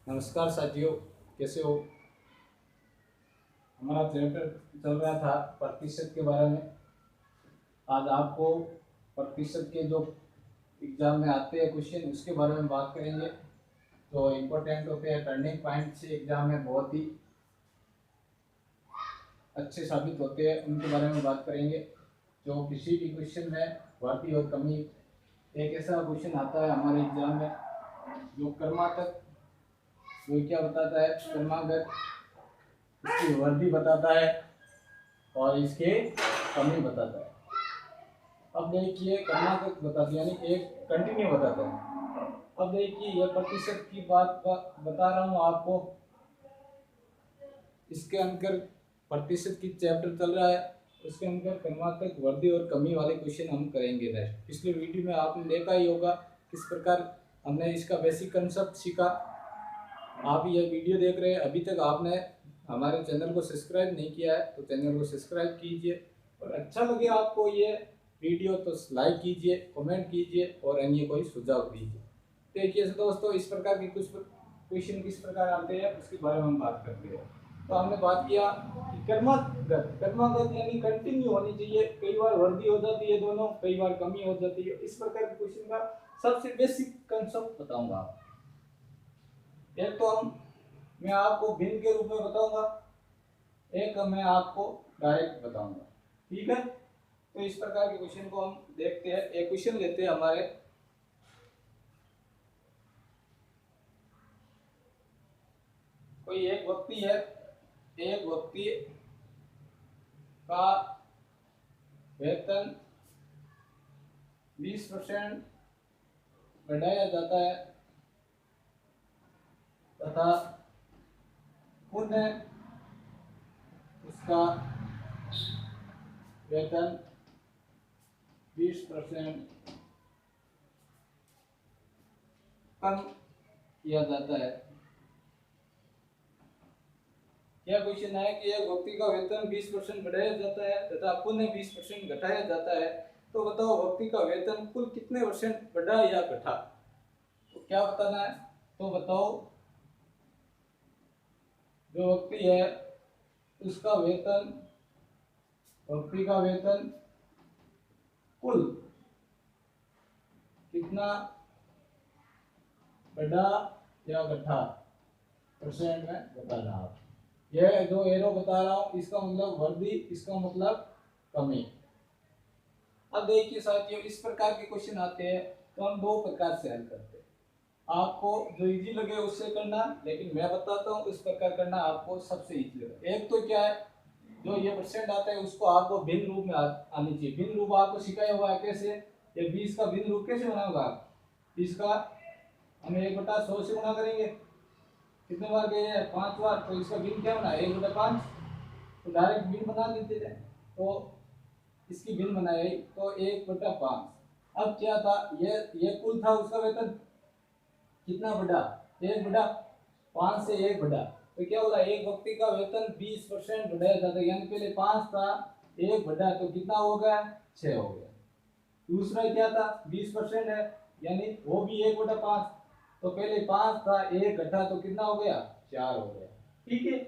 नमस्कार साथियों, कैसे हो। हमारा चैप्टर चल रहा था प्रतिशत के बारे में। आज आपको प्रतिशत के जो एग्जाम में आते हैं क्वेश्चन उसके बारे में बात करेंगे। जो इम्पोर्टेंट होते हैं, टर्निंग पॉइंट से एग्जाम में बहुत ही अच्छे साबित होते हैं, उनके बारे में बात करेंगे। जो किसी भी क्वेश्चन में भर्ती और कमी, एक ऐसा क्वेश्चन आता है हमारे एग्जाम में जो कर्मातक, जो क्या बताता है, कर्मागत, इसकी वर्दी बताता है और इसके कमी बताता है। अब देखिए, कर्मातक बताता है यानी एक कंटिन्यू बताता है। अब देखिए, यह प्रतिशत की बात बता रहा हूँ आपको। इसके अंदर प्रतिशत की चैप्टर चल रहा है, उसके अंदर कर्मातक, वर्दी और कमी वाले क्वेश्चन हम करेंगे नेक्स्ट। पिछले वीडियो में आपने देखा ही होगा किस प्रकार हमने इसका बेसिक कंसेप्ट सीखा। आप ये वीडियो देख रहे हैं, अभी तक आपने हमारे चैनल को सब्सक्राइब नहीं किया है तो चैनल को सब्सक्राइब कीजिए, और अच्छा लगे आपको ये वीडियो तो लाइक कीजिए, कमेंट कीजिए और अन्य कोई सुझाव दीजिए। देखिए दोस्तों, इस प्रकार के कुछ क्वेश्चन किस प्रकार आते हैं उसके बारे में हम बात करते हैं। तो हमने बात किया कि कर्मागत, कर्मागत यानी कंटिन्यू होनी चाहिए। कई बार वर्दी हो जाती है दोनों, कई बार कमी हो जाती है। इस प्रकार के क्वेश्चन का सबसे बेसिक कंसेप्ट बताऊंगा। एक तो मैं आपको भिन्न के रूप में बताऊंगा, एक मैं आपको डायरेक्ट बताऊंगा। ठीक है, तो इस प्रकार के क्वेश्चन को हम देखते हैं। एक क्वेश्चन लेते हैं हमारे, कोई एक व्यक्ति है, एक व्यक्ति का वेतन 20% बढ़ाया जाता है तथा पुनः उसका वेतन 20% कम किया जाता है। यह क्वेश्चन है कि एक व्यक्ति का वेतन 20% बढ़ाया जाता है तथा पुनः 20% घटाया जाता है। तो बताओ व्यक्ति का वेतन कुल कितने परसेंट बढ़ा या घटा। तो क्या बताना है, तो बताओ जो व्यक्ति है उसका वेतन, व्यक्ति का वेतन कुल कितना बढ़ा या घटा, परसेंट में बताना। आप यह जो एरो बता रहा हूं इसका मतलब वर्दी, इसका मतलब कमी। अब देखिए साथियों, इस प्रकार के क्वेश्चन आते हैं तो हम दो प्रकार से हल करते हैं। आपको जो इजी लगे उससे करना, लेकिन मैं बताता हूँ इस प्रकार करना आपको सबसे इजी लगे। एक तो क्या है, जो ये परसेंट आता है उसको आपको भिन्न रूप में आनी चाहिए। भिन्न रूप आपको सिखाया हुआ है कैसे, ये 20 का भिन्न रूप कैसे बनाऊंगा। 20 का हम 1/100 से गुणा करेंगे, कितने बार गए हैं, 5 बार, तो इसका भिन्न क्या बना 1/5, तो डायरेक्ट भिन्न बना देते थे। तो इसकी भिन्न बनाई तो 1/5। अब क्या था, ये कुल था उसका वेतन कितना बढ़ा, 1/5 से 1 बढ़ा, तो क्या होगा, एक व्यक्ति का वेतन 20% बढ़ाया जाता है। यानी पहले 5 था, 1 बढ़ा तो कितना हो गया, 6 हो गया। दूसरा क्या था, 20% है यानी वो भी 1/5, तो पहले 5 था, 1 घटा तो कितना हो गया, 4 हो गया। ठीक है,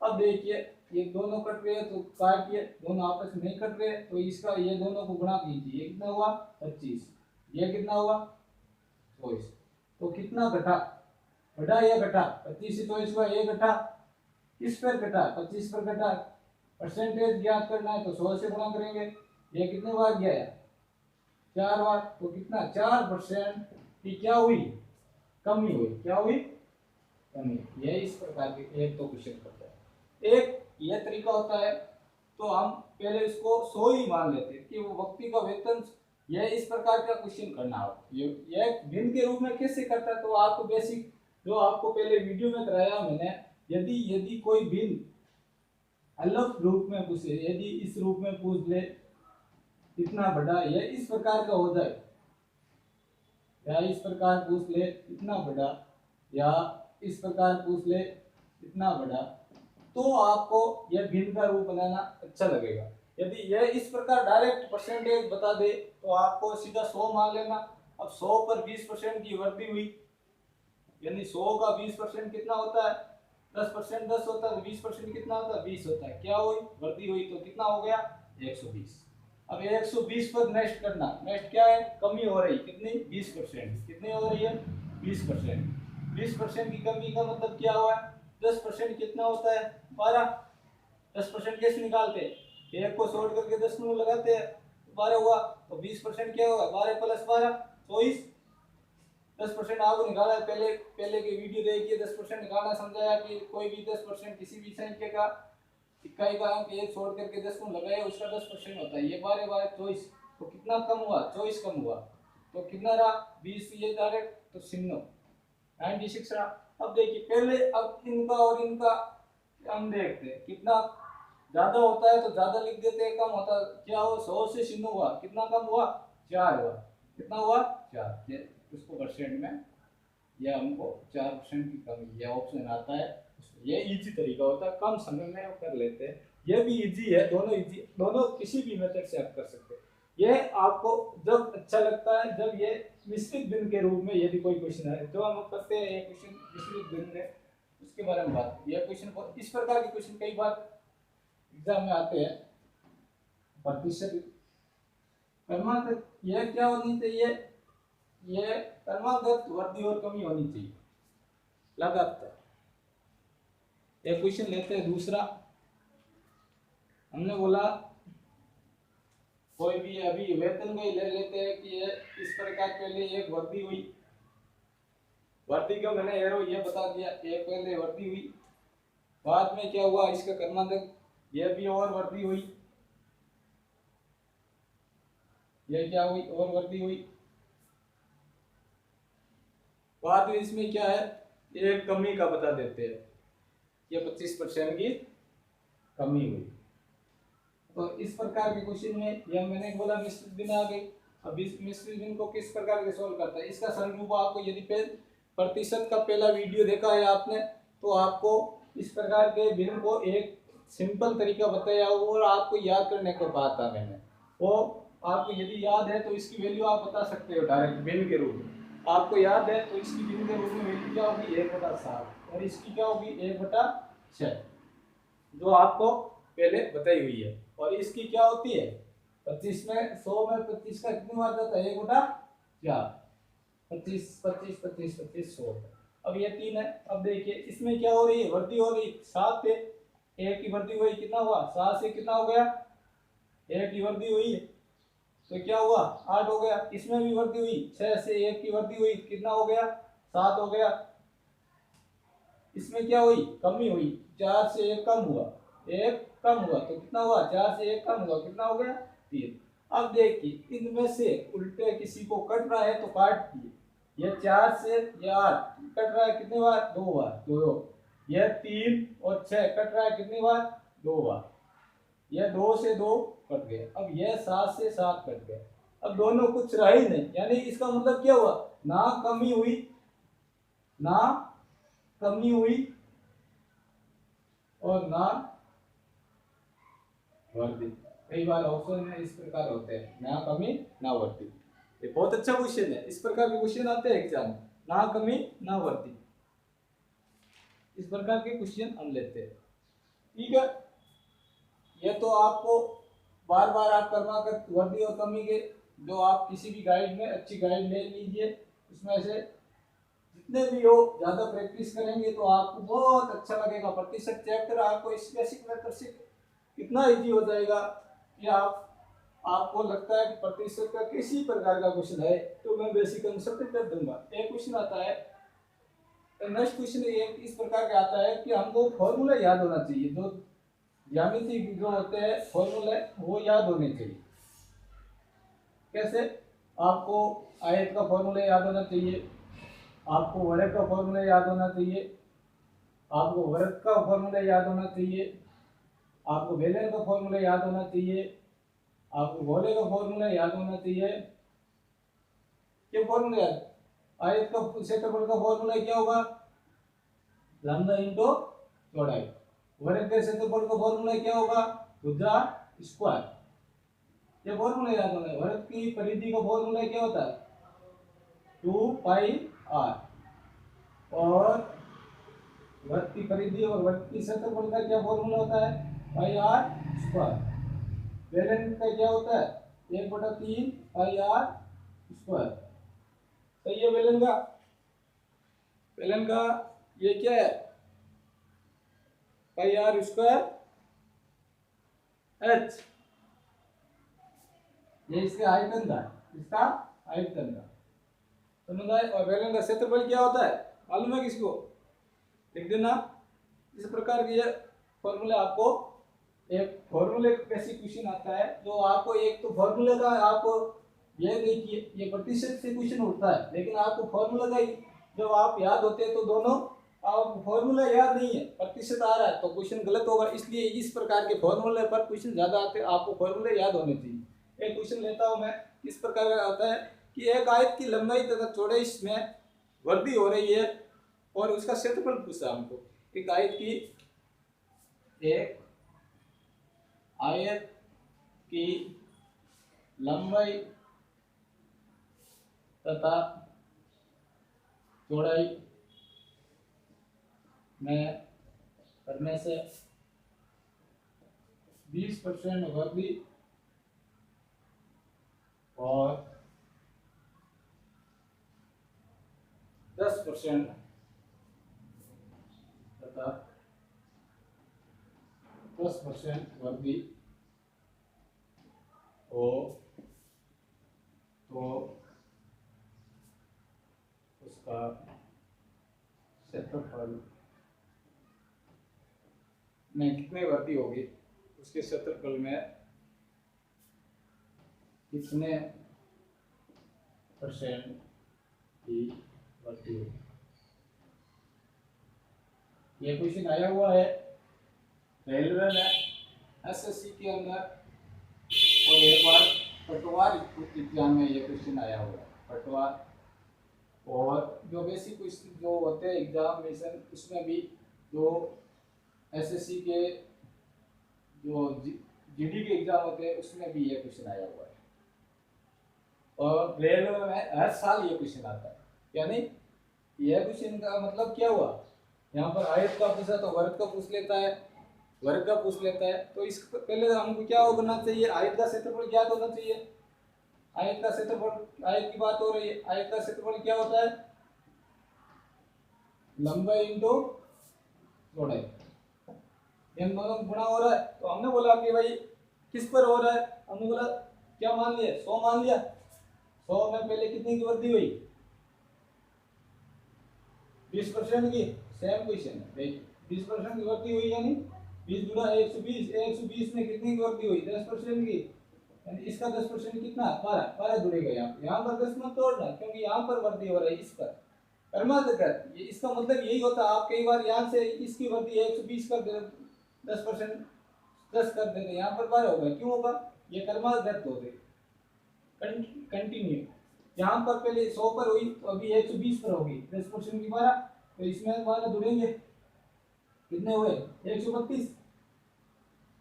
अब देखिए ये दोनों कट रहे हैं तो काटिए, दोनों आपस में नहीं कट रहे तो इसका ये दोनों को गुणा कीजिए, ये कितना हुआ 25, ये कितना हुआ 24। तो कितना घटा, बढ़ा या घटा, 25 से 24 हुआ, ये घटा, किस पर घटा, 25 पर घटा। परसेंटेज ज्ञात करना है तो 100 से गुणा करेंगे, ये कितने बार गया है, 4 बार, तो कितना 4% की क्या हुई, कमी हुई। क्या हुई, कमी। ये इस प्रकार के एक तो क्वेश्चन करता है। एक यह तरीका होता है, तो हम पहले इसको 100 ही मान लेते हैं कि वो व्यक्ति का वेतन, यह इस प्रकार का क्वेश्चन करना हो। ये भिन्न के रूप में कैसे करता है, तो आपको बेसिक जो आपको पहले वीडियो में कराया मैंने, यदि यदि कोई भिन्न अलग रूप में पूछे, यदि इस रूप में पूछ ले इतना बड़ा, यह इस प्रकार का हो जाए, या इस प्रकार पूछ ले इतना बड़ा, या इस प्रकार पूछ ले इतना बड़ा, तो आपको यह भिन्न का रूप बनाना अच्छा लगेगा। यदि यह इस प्रकार डायरेक्ट परसेंटेज बता दे तो आपको सीधा 100 मान लेना। अब 100 पर 20% की वृद्धि हुई, यानी 100 का 20% कितना होता है? 10% 10 होता है, तो 20% कितना होता है? 20 होता है। क्या हुई? वृद्धि हुई, तो कितना हो गया? 120। अब 120 पर नेक्स्ट करना, नेक्स्ट क्या है? कमी हो रही, कितनी? 20%। कितनी हो रही है? 20%। 20% की कमी का मतलब क्या हुआ? 10% कितना होता है? 12। 10% कैसे निकालते हैं? एक को छोड़ करके 10 में लगाते हैं, 12 हुआ। तो 20% क्या होगा? 12 + 12 24। 10% आपको निकाला है, पहले पहले की वीडियो देखिए, 10% निकालना समझाया कि कोई भी 10% किसी भी संख्या का इकाई का अंक एक छोड़ करके 10 में लगाए, उसका 10% होता है। ये 12 12 24, तो कितना कम हुआ? 24 कम हुआ, तो कितना रहा? 20। ये डायरेक्ट तो 96 रहा। अब देखिए पहले, अब इनका और इनका हम देखते हैं, कितना ज्यादा होता है तो ज्यादा लिख देते हैं, कम होता है क्या हो? 100 से 0 हुआ, कितना कम हुआ? 4 हुआ। कितना हुआ? 4। ये उसको परसेंट में, यह हमको 4% की कमी, यह ऑप्शन आता है। ये इजी तरीका होता है, कम समय में आप कर लेते हैं। ये भी इजी है, दोनों इजी, दोनों किसी भी मेथड से आप कर सकते हैं। ये आपको जब अच्छा लगता है, जब ये मिश्रित भिन्न के रूप में यदि कोई क्वेश्चन है, जो हम करते हैं ये क्वेश्चन मिश्रित भिन्न है, उसके बारे में बात। यह क्वेश्चन, इस प्रकार के क्वेश्चन कई बार एग्जाम में आते हैं। प्रतिशत क्रमांक, यह क्या होनी चाहिए? ये क्रमागत वृद्धि और कमी होनी चाहिए लगातार। एक क्वेश्चन लेते हैं दूसरा। हमने बोला कोई भी अभी वेतन में ले लेते हैं कि ये इस प्रकार पहले एक वृद्धि हुई, वृद्धि को मैंने एरो ये बता दिया, एक पहले वृद्धि हुई, बाद में क्या हुआ? इसका क्रमांक ये भी और वृद्धि हुई, ये क्या हुई? और वृद्धि हुई। बाद में इसमें क्या है? एक कमी का बता देते हैं, ये 25% की कमी हुई। तो इस प्रकार के क्वेश्चन में यह मैंने बोला मिश्रित भिन्न आ गई। अब इस मिश्रित भिन्न को किस प्रकार के सोल्व करता है, इसका सरल रूप आपको, यदि प्रतिशत का पहला वीडियो देखा है आपने, तो आपको इस प्रकार के भिन्न को एक सिंपल तरीका बताया और आपको याद करने को कहा था मैंने। वो आपको यदि याद है तो इसकी वैल्यू आप बता सकते हो डायरेक्ट भिन्न के रूप में। आपको याद है तो इसकी भिन्न के रूप में वैल्यू क्या होगी? 1/7, और इसकी क्या होगी? 1/6, जो आपको पहले बताई हुई है। और इसकी क्या होती है? 25 में 100 में 25 का कितनी बार जाता है? 1/4। 25 25 25 25 100। अब ये 3 है। अब देखिए इसमें क्या हो रही है? वृद्धि हो रही। 7 पे 1 की वृद्धि हुई, कितना हुआ? 7 से कितना हो गया? 1 की वृद्धि हुई, तो क्या हुआ? 8 हो गया। इसमें भी वृद्धि हुई, 6 से 1 की वृद्धि हुई, कितना हो गया? 7 हो गया। इसमें क्या हुई? कमी हुई, 4 से 1 कम हुआ, 1 कम हुआ, तो कितना हुआ? 4 से 1 कम हुआ, कितना हो गया? 3। अब देखिए इनमें से उल्टे किसी को कट रहा है तो काट दिए। ये 4 से ये 8 कट रहा है कितनी बार? 2 बार। तो ये 3 और 6 कट रहा है कितनी बार? 2 बार। ये 2 से 2 कट गए। अब ये 7 से 7 कट गए। अब दोनों कुछ रहा ही नहीं, यानी इसका मतलब क्या हुआ? ना कमी हुई, ना कमी हुई, और ना वृद्धि। कई बार ऑप्शन में इस प्रकार होते हैं, ना कमी ना वृद्धि। ये बहुत अच्छा क्वेश्चन है, इस प्रकार के क्वेश्चन आते हैं एग्जाम में, ना कमी ना वृद्धि, इस प्रकार के क्वेश्चन हम लेते हैं। ठीक है, ये तो आपको बार बार आप करवा कर वृद्धि और कमी के, जो आप किसी भी गाइड में अच्छी गाइड ले लीजिए, उसमें से जितने भी हो ज्यादा प्रैक्टिस करेंगे तो आपको बहुत अच्छा लगेगा। प्रतिशत चैप्टर आपको इस बेसिक मेथड से इतना इजी हो जाएगा कि आपको लगता है कि प्रतिशत का किसी प्रकार का क्वेश्चन है तो मैं बेसिक कंसेप्ट कर दूंगा। एक क्वेश्चन आता है, नेक्स्ट क्वेश्चन एक इस प्रकार का आता है कि हमको फॉर्मूला याद होना चाहिए, जो ज्यामिति जो होते हैं फॉर्मूले वो याद होने चाहिए। कैसे? आपको आयत का फॉर्मूला याद होना चाहिए, आपको वर्ग का फॉर्मूला याद होना चाहिए, आपको वर्ग का फॉर्मूला याद होना चाहिए, आपको बेलन का फॉर्मूला याद होना चाहिए, आपको गोले का फॉर्मूला याद होना चाहिए। क्या फॉर्मूला याद? आयत का क्षेत्रफल का फॉर्मूला क्या होगा? लंबाई इंटू चौड़ाई। वर्ग के क्षेत्रफल का फॉर्मूला क्या होगा? भुजा स्क्वायर। ये फॉर्मूला याद होना है। वर्ग की परिधि का फॉर्मूला क्या होता है? 2 पाई r। और वर्ग की परिधि और वर्ग की क्षेत्रफल का क्या फॉर्मूला होता है, पाई आर स्क्वायर। बेलन का क्या होता है, 1/3 पाई आर स्क्वायर। सही है। बेलन का ये क्या है, पाई आर स्क्वायर एच, ये इसका आयतन था, इसका आयतन था, समझ आए। और बेलन का क्षेत्रफल क्या होता है मालूम है किसको, लिख देना। इस प्रकार के ये फॉर्मूले आपको, एक फॉर्मूले कैसी क्वेश्चन आता है जो आपको, एक तो फॉर्मूले का आपको ये देखिए, ये प्रतिशत से क्वेश्चन उठता है, लेकिन आपको फॉर्मूला का जब आप याद होते हैं तो दोनों, आप फॉर्मूला याद नहीं है, प्रतिशत आ रहा है तो क्वेश्चन गलत होगा। इसलिए इस प्रकार के फॉर्मूले पर क्वेश्चन ज्यादा आते हैं, आपको फॉर्मूले याद होने चाहिए। एक क्वेश्चन लेता हूं मैं, किस प्रकार का आता है कि एक आयत की लंबाई तथा चौड़ाई में वृद्धि हो रही है और उसका क्षेत्रफल पूछा हमको। एक आयत की लंबाई तथा चौड़ाई में करने से 20% वृद्धि और 10% तथा 10% वृद्धि हो तो उसका क्षेत्रफल में कितनी वृद्धि होगी, उसके क्षेत्रफल में कितने % की वृद्धि होगी। ये क्वेश्चन आया हुआ है रेलवे में, एसएससी के अंदर, और एक बार पटवार एग्जाम में ये क्वेश्चन आया हुआ है, पटवार। और जो बेसिक क्वेश्चन जो होते हैं एग्जामिनेशन, उसमें भी जो एसएससी के जो जीडी के एग्जाम होते हैं उसमें भी ये क्वेश्चन आया हुआ है। और रेलवे में हर साल ये क्वेश्चन आता है, यानी यह क्वेश्चन का मतलब क्या हुआ, यहाँ पर आयत का पूछा तो वर्ग का पूछ लेता है, वर्ग का पूछ लेता है, तो इस पहले हमको क्या होना चाहिए, आयत का क्षेत्रफल ज्ञात होना चाहिए। आयत का क्षेत्रफल, आयत की बात हो रही है, आयत का क्षेत्रफल क्या होता है, लंबाई इंटू चौड़ाई, इन दोनों गुणा हो रहा है। तो हमने बोला कि भाई किस पर हो रहा है, हमने बोला क्या मान लिया, 100 मान लिया। 100 में पहले कितनी की वृद्धि हुई, 20% की। सेम क्वेश्चन है, 20% की वृद्धि हुई, यानी 20 गुणा 120, 120 में कितनी की वृद्धि हुई, 10% की, यानी इसका 10% कितना, 12 जुड़ेगा। यहाँ पर 10 मत तोड़ना, क्योंकि यहाँ पर वृद्धि हो रही है, इस पर कर्माधिकार, ये इसका मतलब यही होता है। आप कई बार यहाँ से इसकी वृद्धि 120 कर दे, 10% 10 कर देते, यहाँ पर 12 होगा, क्यों होगा, ये कर्माधिकार हो गए कंटिन्यू। यहाँ पर पहले 100 पर हुई तो अभी 120 पर होगी, 10% की 12, तो इसमें 12 जुड़ेंगे, कितने हुए 132।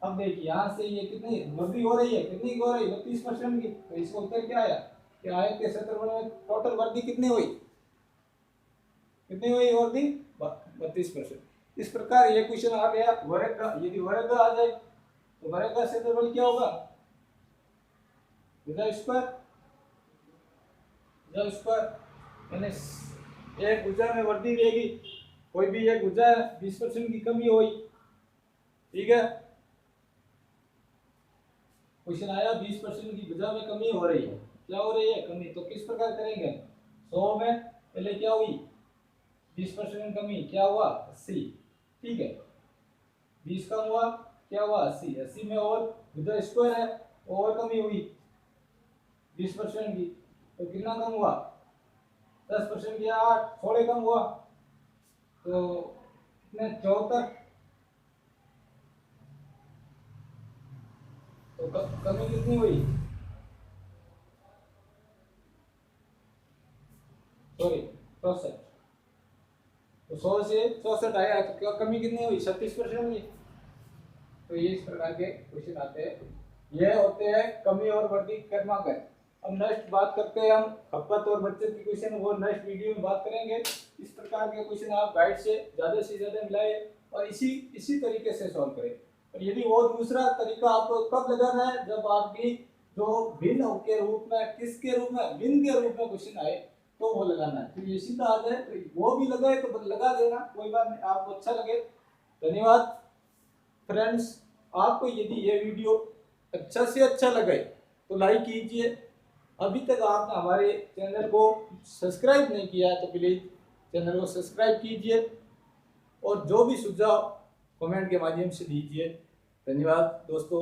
अब देखिए यहाँ से ये कितनी वृद्धि हो रही है, कितनी हो रही है, 32% की। तो इसका उत्तर क्या आया कि आयत के क्षेत्रफल में टोटल वृद्धि कितनी हुई, कितनी हुई वृद्धि, 32%। इस प्रकार ये क्वेश्चन आ गया वर्ग का। यदि वर्ग आ जाए तो वर्ग का क्षेत्रफल क्या होगा, भुजा स्क्वायर, भुजा स्क्वायर, यानी एक भुजा में वृद्धि रहेगी, कोई भी एक भुजा 20% की कमी हुई, ठीक है। क्वेश्चन आया 20% की भुजा में कमी हो रही है, क्या हो रही है, कमी, तो किस प्रकार करेंगे, 100 में पहले क्या हुई, 20% कमी, क्या हुआ 80, ठीक है, 20 कम हुआ, क्या हुआ 80, 80 में और भुजा स्क्वायर है, और कमी हुई 20% की, तो कितना कम हुआ, 10% की 8, थोड़े कम हुआ, तो कितने 74, तो कमी कितनी हुई, सॉरी 64, तो 100 से 64 आया, तो कमी कितनी हुई, 36% की। तो ये इस प्रकार के क्वेश्चन आते हैं, ये होते हैं कमी और वृद्धि क्रमांक। अब नेक्स्ट बात करते हैं हम खपत और बचत की क्वेश्चन, वो नेक्स्ट वीडियो में बात करेंगे। इस प्रकार के क्वेश्चन आप गाइड से ज़्यादा मिलाए और इसी तरीके से सॉल्व करें। और यदि वो दूसरा तरीका आपको कब लगाना है, जब आपकी जो भिन्न के रूप में, किसके रूप में, भिन्न के रूप में क्वेश्चन आए तो वो लगाना है। तो ये सीधा आ जाए तो वो भी लगाए तो लगा देना, कोई बात नहीं, आपको अच्छा लगे। धन्यवाद फ्रेंड्स। आपको यदि ये वीडियो अच्छा से अच्छा लगे तो लाइक कीजिए। अभी तक आपने हमारे चैनल को सब्सक्राइब नहीं किया तो प्लीज़ चैनल को सब्सक्राइब कीजिए और जो भी सुझाव कमेंट के माध्यम से दीजिए। धन्यवाद दोस्तों।